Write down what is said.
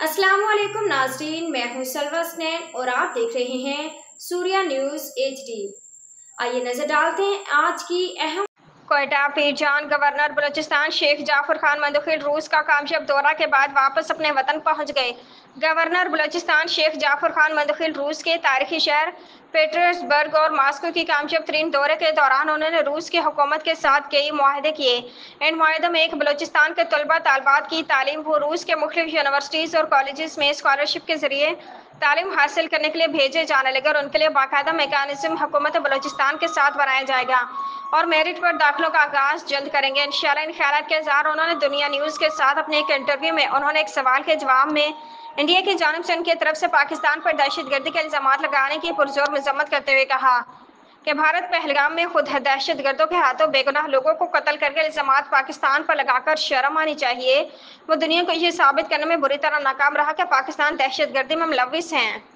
अस्सलामुअलैकुम नाज़रीन, मैं हूं सलवा स्नैन और आप देख रहे हैं सूर्या न्यूज़ HD। आइए नजर डालते हैं आज की अहम। क्वेटा पीरजान गवर्नर बलूचिस्तान शेख जाफर खान मंदखिल रूस का कामयाब दौरा के बाद वापस अपने वतन पहुंच गए। गवर्नर बलूचिस्तान शेख जाफर खान मंदखिल रूस के तारीखी शहर पीटर्सबर्ग और मास्को की कामयाब तरीन दौरे के दौरान उन्होंने रूस की हुकूमत के साथ कई मुआहदे किए। इन मुआहदों में एक बलूचिस्तान के तलबा तालबात की तालीम को रूस के मुख्तलिफ यूनिवर्सिटीज़ और कॉलेजेस में स्कॉलरशिप के जरिए तालीम हासिल करने के लिए भेजे जाने लगे और उनके लिए बाकायदा मेकानिज्म हुकूमत बलूचिस्तान के साथ बनाया जाएगा और मेरिट पर दाखिलों का आगाज जल्द करेंगे इंशाल्लाह। इन ख्यालात के इज़हार उन्होंने दुनिया न्यूज़ के साथ अपने एक इंटरव्यू में उन्होंने एक सवाल के जवाब में इंडिया की जानिब से उनकी तरफ से पाकिस्तान पर दहशतगर्दी के इल्ज़ामात लगाने की पुरजोर मजम्मत करते हुए कहा कि भारत पहलगाम में खुद दहशतगर्दों के हाथों बेगुनाह लोगों को कत्ल करके इल्ज़ामात पाकिस्तान पर लगाकर शर्म आनी चाहिए। वो दुनिया को यह साबित करने में बुरी तरह नाकाम रहा कि पाकिस्तान दहशतगर्दी में मुलव्विस हैं।